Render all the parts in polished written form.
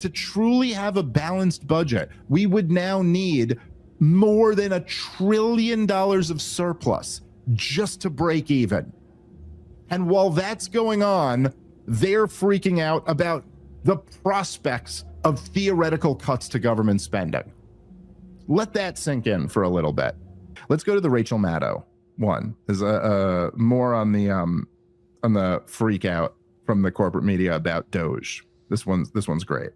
To truly have a balanced budget, we would now need more than $1 trillion of surplus just to break even. And while that's going on, they're freaking out about the prospects of theoretical cuts to government spending. Let that sink in for a little bit. Let's go to the Rachel Maddow one. Is more on the freak out from the corporate media about DOGE. This one's great.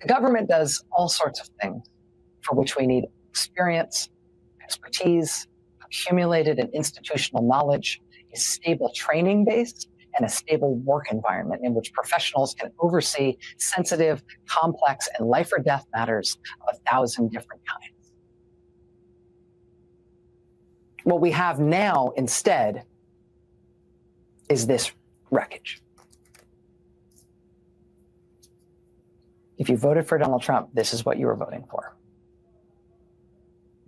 The government does all sorts of things for which we need experience, expertise, accumulated and institutional knowledge, a stable training base, and a stable work environment in which professionals can oversee sensitive, complex, and life or death matters of 1,000 different kinds. What we have now instead is this wreckage. If you voted for Donald Trump, this is what you were voting for.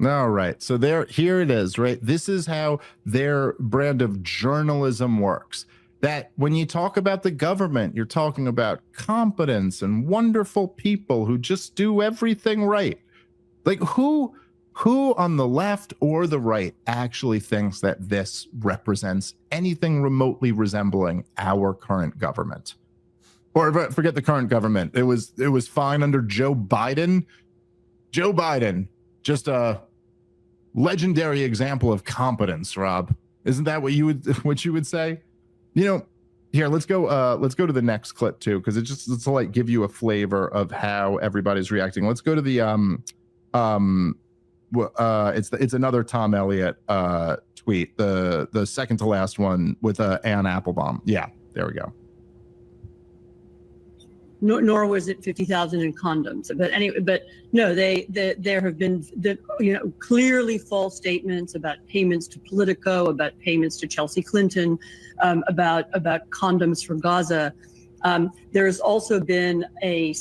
All right. So here it is, right? This is how their brand of journalism works. That when you talk about the government, you're talking about competence and wonderful people who just do everything right. Like who on the left or the right actually thinks that this represents anything remotely resembling our current government? Or forget the current government. It was fine under Joe Biden. Joe Biden, just a legendary example of competence, Rob. Isn't that what you would say? You know, here, let's go to the next clip too, because it's to like give you a flavor of how everybody's reacting. Let's go to the it's another Tom Elliott tweet, the second to last one with Ann Applebaum. Yeah, there we go. Nor was it 50,000 in condoms, but anyway, but no, there have been clearly false statements about payments to Politico, about payments to Chelsea Clinton, about condoms for Gaza. There has also been a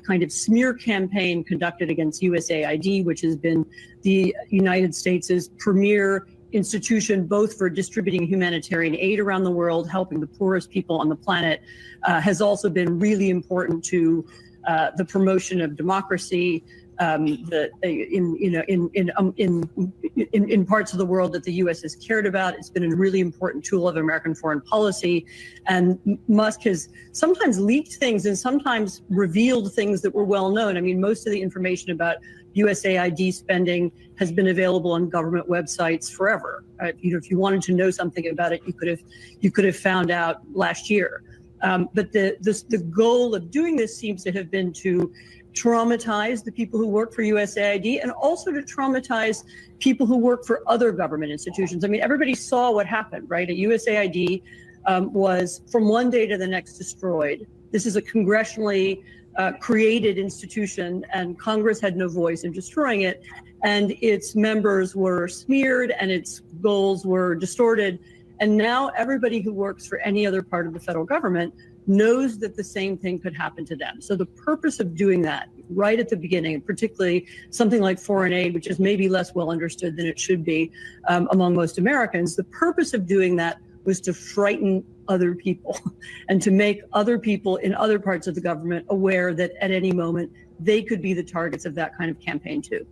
kind of smear campaign conducted against USAID, which has been the United States' premier institution, both for distributing humanitarian aid around the world, helping the poorest people on the planet, has also been really important to the promotion of democracy in parts of the world that the U.S. has cared about. It's been a really important tool of American foreign policy. And Musk has sometimes leaked things and sometimes revealed things that were well known. I mean, most of the information about USAID spending has been available on government websites forever. If you wanted to know something about it, you could have found out last year. But the goal of doing this seems to have been to traumatize the people who work for USAID and also to traumatize people who work for other government institutions. I mean, everybody saw what happened, right? USAID was from one day to the next destroyed. This is a congressionally created institution, and Congress had no voice in destroying it, and its members were smeared and its goals were distorted. And now everybody who works for any other part of the federal government knows that the same thing could happen to them. So the purpose of doing that right at the beginning, particularly something like foreign aid, which is maybe less well understood than it should be among most Americans, the purpose of doing that was to frighten other people and to make other people in other parts of the government aware that at any moment they could be the targets of that kind of campaign too.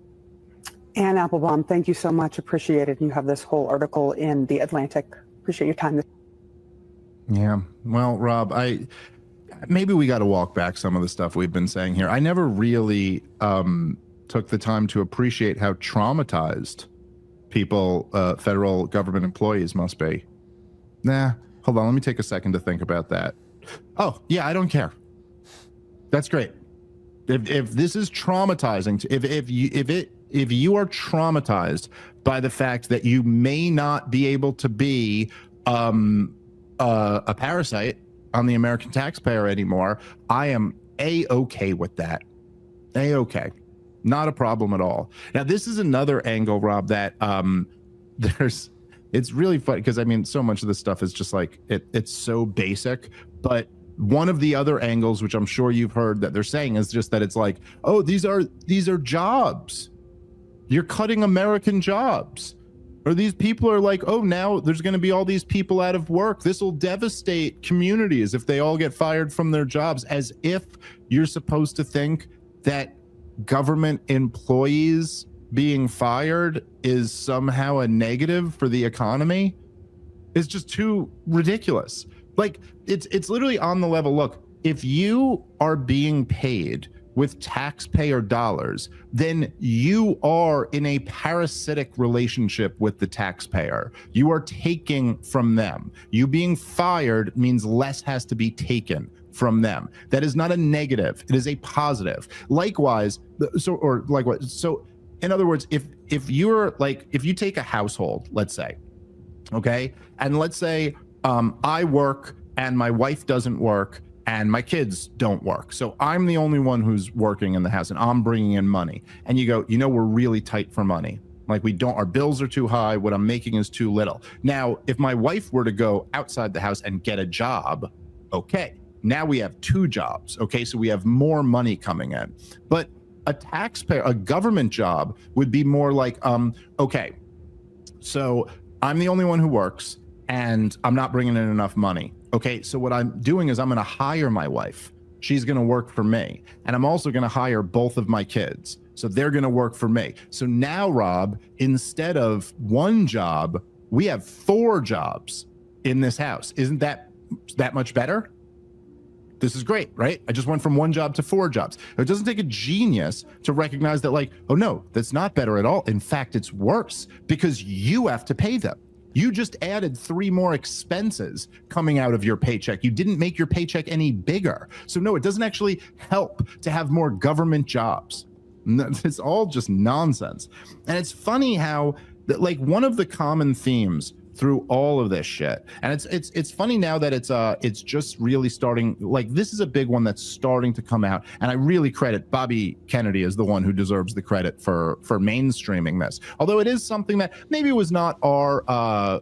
Ann Applebaum, thank you so much. Appreciate it. You have this whole article in The Atlantic. Appreciate your time. Yeah. Well, Rob, maybe we got to walk back some of the stuff we've been saying here. I never really took the time to appreciate how traumatized people, federal government employees must be. Nah, hold on. Let me take a second to think about that. Oh, yeah, I don't care. That's great. If this is traumatizing, if you are traumatized by the fact that you may not be able to be a parasite on the American taxpayer anymore, I am A-okay with that. A-okay. Not a problem at all. Now, this is another angle, Rob, that it's really funny because I mean, so much of this stuff is just like, it's so basic, but one of the other angles, which I'm sure you've heard that they're saying, is just that it's like, oh, these are jobs. You're cutting American jobs. Or these people are like, oh, now there's going to be all these people out of work. This will devastate communities if they all get fired from their jobs, as if you're supposed to think that government employees being fired is somehow a negative for the economy. It's just too ridiculous. Like, it's literally on the level. Look, if you are being paid with taxpayer dollars, then you are in a parasitic relationship with the taxpayer. You are taking from them. You being fired means less has to be taken from them. That is not a negative. It is a positive. Likewise, so in other words, if you're like, if you take a household, let's say, okay, and let's say I work and my wife doesn't work and my kids don't work. So I'm the only one who's working in the house and I'm bringing in money. And you go, you know, we're really tight for money. Like, our bills are too high. What I'm making is too little. Now, if my wife were to go outside the house and get a job, okay, now we have 2 jobs. Okay, so we have more money coming in. But a taxpayer, a government job would be more like, okay, so I'm the only one who works and I'm not bringing in enough money. Okay, so what I'm doing is I'm going to hire my wife. She's going to work for me. And I'm also going to hire both of my kids. So they're going to work for me. So now, Rob, instead of 1 job, we have 4 jobs in this house. Isn't that much better? This is great, right? I just went from 1 job to 4 jobs. It doesn't take a genius to recognize that, like, oh no, that's not better at all. In fact, it's worse because you have to pay them. You just added 3 more expenses coming out of your paycheck. You didn't make your paycheck any bigger. So no, it doesn't actually help to have more government jobs. It's all just nonsense. And it's funny how, like, one of the common themes through all of this shit, and it's funny now that it's just really starting, like, this is a big one that's starting to come out, and I really credit Bobby Kennedy as the one who deserves the credit for mainstreaming this, although it is something that maybe was not our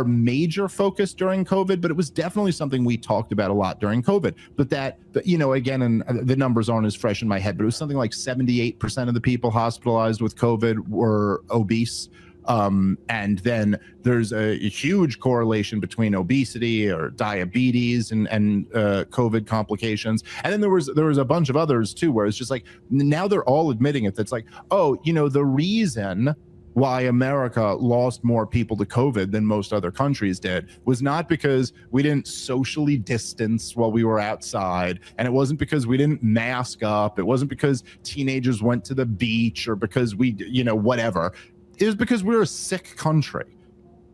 major focus during COVID, but it was definitely something we talked about a lot during COVID. But that, you know, again, and the numbers aren't as fresh in my head, but it was something like 78% of the people hospitalized with COVID were obese. And then there's a huge correlation between obesity or diabetes and COVID complications. And then there was a bunch of others too, where it's just like, now they're all admitting it. That's like, oh, you know, the reason why America lost more people to COVID than most other countries did was not because we didn't socially distance while we were outside, and it wasn't because we didn't mask up. It wasn't because teenagers went to the beach or because we, you know, whatever. It was because we're a sick country.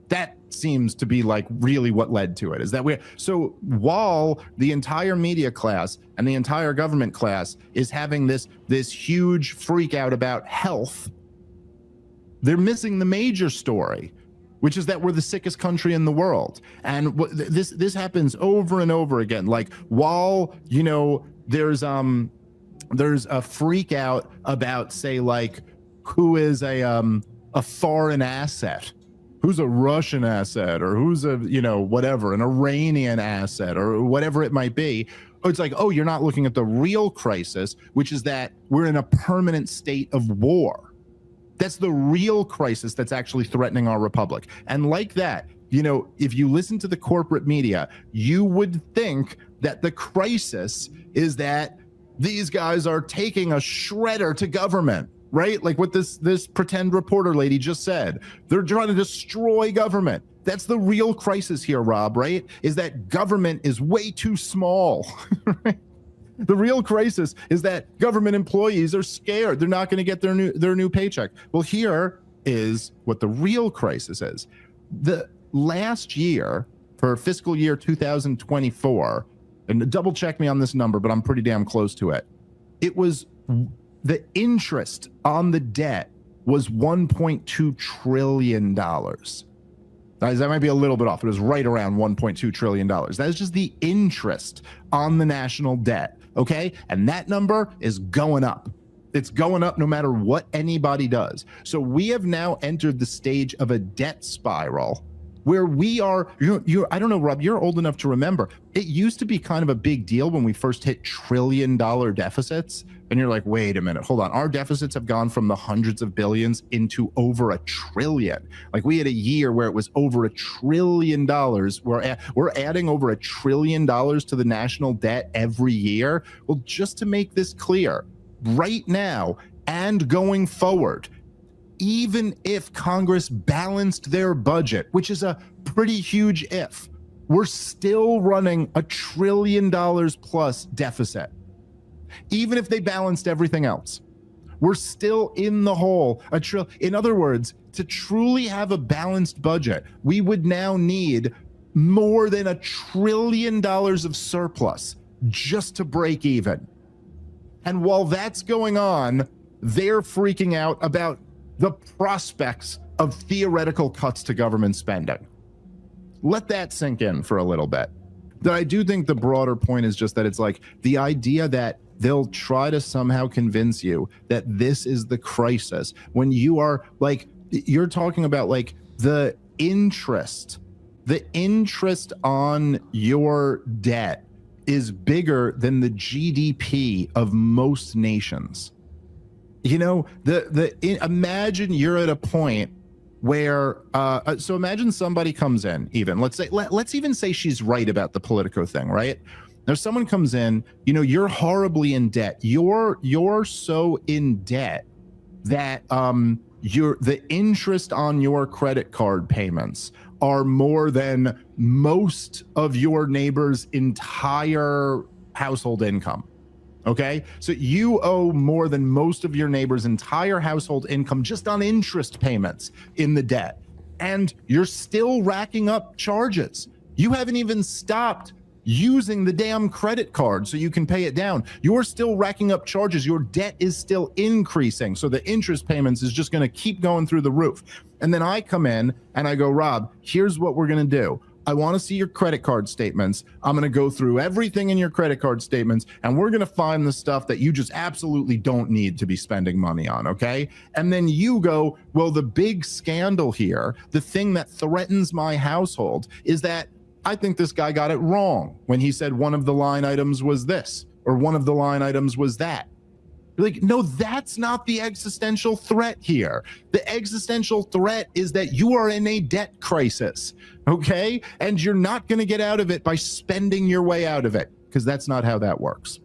That seems to be like really what led to it, is that so while the entire media class and the entire government class is having this huge freak out about health, they're missing the major story, which is that we're the sickest country in the world. And this happens over and over again. Like, while, you know, there's a freak out about, say, like, who is a foreign asset, who's a Russian asset, or who's a, you know, whatever, an Iranian asset, or whatever it might be. It's like, oh, you're not looking at the real crisis, which is that we're in a permanent state of war. That's the real crisis that's actually threatening our republic. And like that, you know, if you listen to the corporate media, you would think that the crisis is that these guys are taking a shredder to government, right? Like what this pretend reporter lady just said. They're trying to destroy government. That's the real crisis here, Rob, right? Is that government is way too small, right? The real crisis is that government employees are scared. They're not going to get their new paycheck. Well, here is what the real crisis is. The last year, for fiscal year 2024, and double check me on this number, but I'm pretty damn close to it. It was the interest on the debt was $1.2 trillion. That might be a little bit off. It was right around $1.2 trillion. That is just the interest on the national debt. Okay. And that number is going up. It's going up no matter what anybody does. So we have now entered the stage of a debt spiral where we are, I don't know, Rob, you're old enough to remember, it used to be kind of a big deal when we first hit $1 trillion deficits. And you're like, wait a minute, hold on. Our deficits have gone from the hundreds of billions into over $1 trillion. Like we had a year where it was over $1 trillion. We're adding over $1 trillion to the national debt every year. Well, just to make this clear, right now and going forward, even if Congress balanced their budget, which is a pretty huge if, we're still running $1 trillion plus deficit. Even if they balanced everything else, we're still in the hole. In other words, to truly have a balanced budget, we would now need more than $1 trillion of surplus just to break even. And while that's going on, they're freaking out about the prospects of theoretical cuts to government spending. Let that sink in for a little bit. That I do think the broader point is just that it's like the idea that they'll try to somehow convince you that this is the crisis when you are like, you're talking about like the interest on your debt is bigger than the GDP of most nations. You know, imagine you're at a point where, so imagine somebody comes in, even let's even say she's right about the Politico thing, right? Now someone comes in, you know, you're horribly in debt. You're so in debt that the interest on your credit card payments are more than most of your neighbor's entire household income. Okay, so you owe more than most of your neighbor's entire household income just on interest payments in the debt. And you're still racking up charges. You haven't even stopped using the damn credit card so you can pay it down. You're still racking up charges. Your debt is still increasing. So the interest payments is just going to keep going through the roof. And then I come in and I go, Rob, here's what we're going to do. I want to see your credit card statements. I'm going to go through everything in your credit card statements, and we're going to find the stuff that you just absolutely don't need to be spending money on, okay? And then you go, well, the big scandal here, the thing that threatens my household is that I think this guy got it wrong when he said one of the line items was this, or one of the line items was that. Like, no, that's not the existential threat here. The existential threat is that you are in a debt crisis, okay? And you're not going to get out of it by spending your way out of it, because that's not how that works.